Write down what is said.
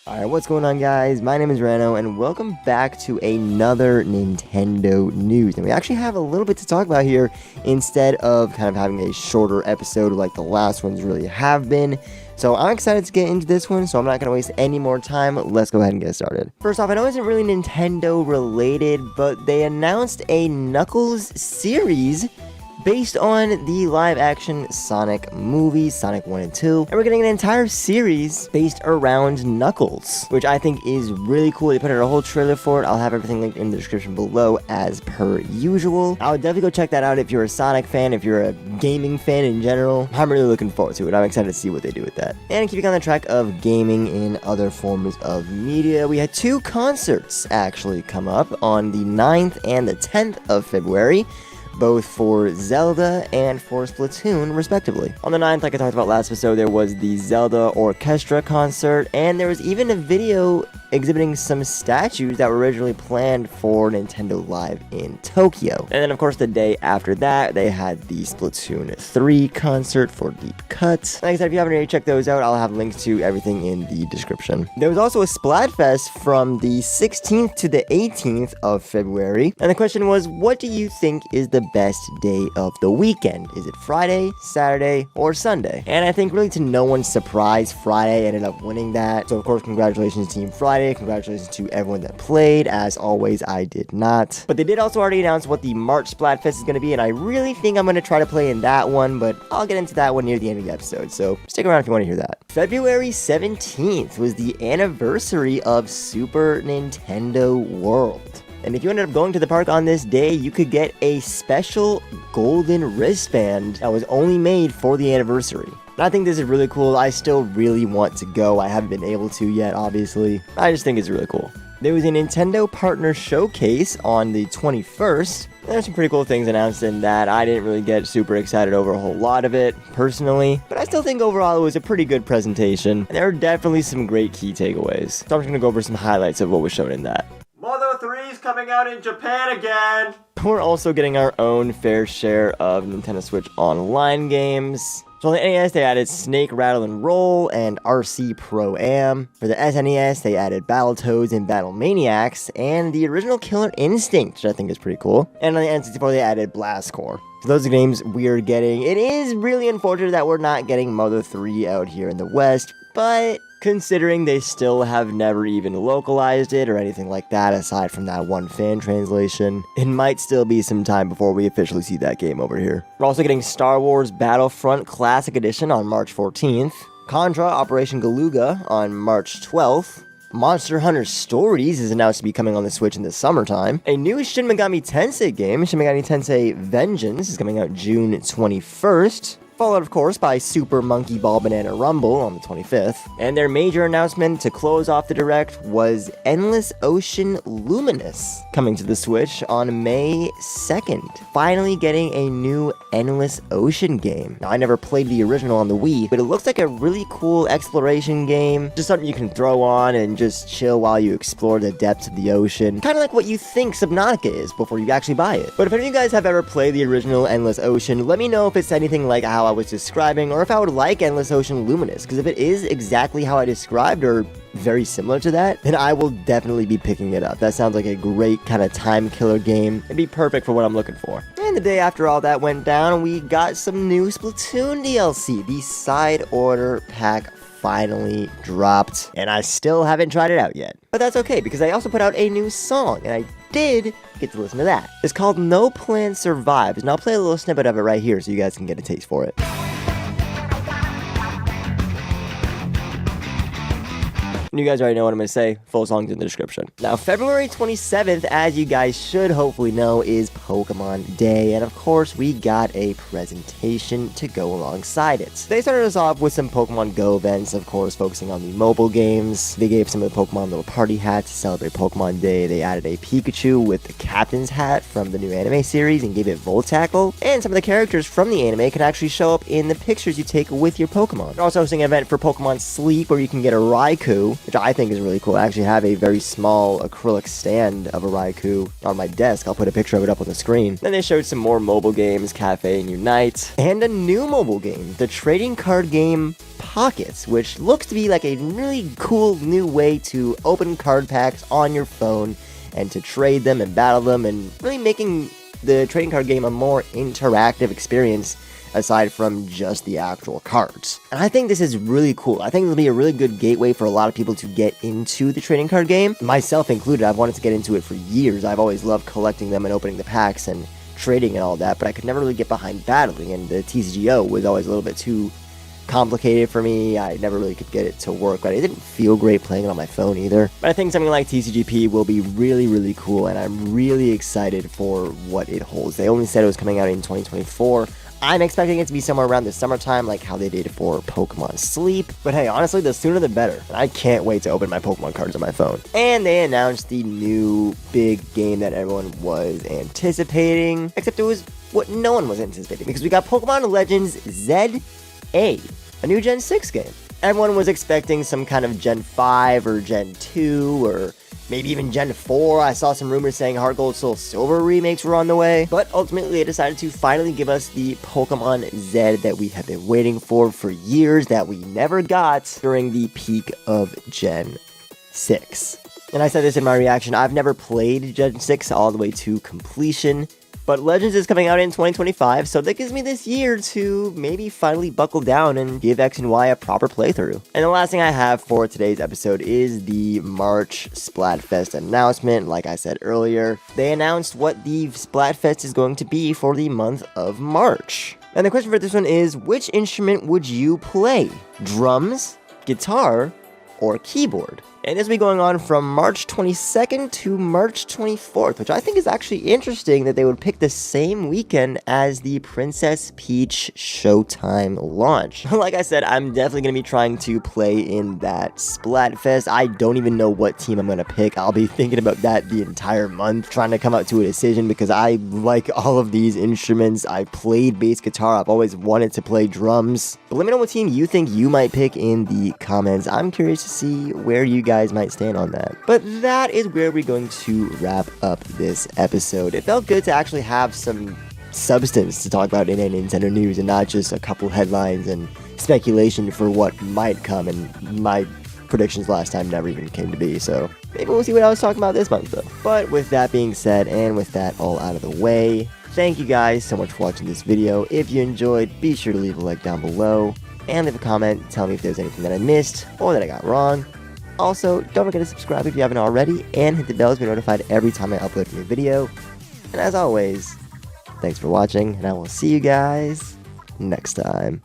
Alright, what's going on, guys? My name is Rano, and welcome back to another Nintendo news. And we actually have a little bit to talk about here instead of kind of having a shorter episode like the last ones really have been. So I'm excited to get into this one, so I'm not going to waste any more time. Let's go ahead and get started. First off, I know it isn't really Nintendo related, but they announced a Knuckles series based on the live-action Sonic movies, Sonic 1 and 2, and we're getting an entire series based around Knuckles, which I think is really cool. They put out a whole trailer for it. I'll have everything linked in the description below as per usual. I would definitely go check that out if you're a Sonic fan, if you're a gaming fan in general. I'm really looking forward to it. I'm excited to see what they do with that. And keeping on the track of gaming in other forms of media, we had two concerts actually come up on the 9th and the 10th of February. Both for Zelda and for Splatoon, respectively. On the 9th, like I talked about last episode, there was the Zelda Orchestra concert, and there was even a video exhibiting some statues that were originally planned for Nintendo Live in Tokyo. And then, of course, the day after that, they had the Splatoon 3 concert for Deep Cut. Like I said, if you haven't already checked those out, I'll have links to everything in the description. There was also a Splatfest from the 16th to the 18th of February, and the question was, what do you think is the best day of the weekend? Is it Friday, Saturday, or Sunday? And I think really to no one's surprise, Friday ended up winning that. So of course, congratulations Team Friday, congratulations to everyone that played. As always, I did not. But they did also already announce what the March Splatfest is going to be, and I really think I'm going to try to play in that one, but I'll get into that one near the end of the episode, so stick around if you want to hear that. February 17th was the anniversary of Super Nintendo World. And if you ended up going to the park on this day, you could get a special golden wristband that was only made for the anniversary. And I think this is really cool. I still really want to go. I haven't been able to yet, obviously. I just think it's really cool. There was a Nintendo Partner Showcase on the 21st. There's some pretty cool things announced in that. I didn't really get super excited over a whole lot of it, personally. But I still think overall it was a pretty good presentation. And there are definitely some great key takeaways. So I'm just going to go over some highlights of what was shown in that. Mother 3's coming out in Japan again! We're also getting our own fair share of Nintendo Switch Online games. So on the NES, they added Snake, Rattle, and Roll and RC Pro-Am. For the SNES, they added Battletoads and Battle Maniacs, and the original Killer Instinct, which I think is pretty cool. And on the N64, they added Blast Corps. So those are games we're getting. It is really unfortunate that we're not getting Mother 3 out here in the West, but considering they still have never even localized it or anything like that aside from that one fan translation, it might still be some time before we officially see that game over here. We're also getting Star Wars Battlefront Classic Edition on March 14th, Contra Operation Galuga on March 12th, Monster Hunter Stories is announced to be coming on the Switch in the summertime. A new Shin Megami Tensei game, Shin Megami Tensei Vengeance, is coming out June 21st. Followed, of course, by Super Monkey Ball Banana Rumble on the 25th. And their major announcement to close off the Direct was Endless Ocean Luminous, coming to the Switch on May 2nd. Finally getting a new Endless Ocean game. Now, I never played the original on the Wii, but it looks like a really cool exploration game. Just something you can throw on and just chill while you explore the depths of the ocean. Kind of like what you think Subnautica is before you actually buy it. But if any of you guys have ever played the original Endless Ocean, let me know if it's anything like how I was describing, or if I would like Endless Ocean Luminous, because if it is exactly how I described, or very similar to that, then I will definitely be picking it up. That sounds like a great kind of time killer game. It'd be perfect for what I'm looking for. And the day after all that went down, we got some new Splatoon DLC. The Side Order Pack finally dropped, and I still haven't tried it out yet. But that's okay, because I also put out a new song, and I did get to listen to that. It's called No Plan Survives, and I'll play a little snippet of it right here so you guys can get a taste for it. And you guys already know what I'm going to say. Full song's in the description. Now, February 27th, as you guys should hopefully know, is Pokemon Day. And of course, we got a presentation to go alongside it. They started us off with some Pokemon Go events, of course, focusing on the mobile games. They gave some of the Pokemon little party hats to celebrate Pokemon Day. They added a Pikachu with the captain's hat from the new anime series and gave it Volt Tackle. And some of the characters from the anime can actually show up in the pictures you take with your Pokemon. They're also hosting an event for Pokemon Sleep where you can get a Raikou, which I think is really cool. I actually have a very small acrylic stand of a Raikou on my desk. I'll put a picture of it up on the screen. Then they showed some more mobile games, Cafe and Unite, and a new mobile game, the trading card game Pockets, which looks to be like a really cool new way to open card packs on your phone and to trade them and battle them, and really making the trading card game a more interactive experience aside from just the actual cards. And I think this is really cool. I think it'll be a really good gateway for a lot of people to get into the trading card game, myself included. I've wanted to get into it for years. I've always loved collecting them and opening the packs and trading and all that, but I could never really get behind battling, and the TCGO was always a little bit too complicated for me. I never really could get it to work, but it didn't feel great playing it on my phone either. But I think something like TCGP will be really, really cool, and I'm really excited for what it holds. They only said it was coming out in 2024. I'm expecting it to be somewhere around the summertime, like how they did for Pokemon Sleep. But hey, honestly, the sooner the better. And I can't wait to open my Pokemon cards on my phone. And they announced the new big game that everyone was anticipating, except it was what no one was anticipating, because we got Pokemon Legends ZA, a new Gen 6 game. Everyone was expecting some kind of Gen 5 or Gen 2 or maybe even Gen 4. I saw some rumors saying Heart Gold Soul Silver remakes were on the way. But ultimately, they decided to finally give us the Pokemon Z that we have been waiting for years, that we never got during the peak of Gen 6. And I said this in my reaction, I've never played Gen 6 all the way to completion. But Legends is coming out in 2025, so that gives me this year to maybe finally buckle down and give X and Y a proper playthrough. And the last thing I have for today's episode is the March Splatfest announcement. Like I said earlier, they announced what the Splatfest is going to be for the month of March. And the question for this one is, which instrument would you play? Drums, guitar, or keyboard? And this will be going on from March 22nd to March 24th, which I think is actually interesting that they would pick the same weekend as the Princess Peach Showtime launch. Like I said, I'm definitely going to be trying to play in that Splatfest. I don't even know what team I'm going to pick. I'll be thinking about that the entire month, trying to come out to a decision, because I like all of these instruments. I played bass guitar. I've always wanted to play drums. But let me know what team you think you might pick in the comments. I'm curious to see where you guys might stand on that. But that is where we're going to wrap up this episode. It felt good to actually have some substance to talk about in Nintendo news and not just a couple headlines and speculation for what might come, and my predictions last time never even came to be, so maybe we'll see what I was talking about this month though. But with that being said, and with that all out of the way, thank you guys so much for watching this video. If you enjoyed, be sure to leave a like down below and leave a comment, tell me if there's anything that I missed or that I got wrong. Also, don't forget to subscribe if you haven't already, and hit the bell to be notified every time I upload a new video. And as always, thanks for watching, and I will see you guys next time.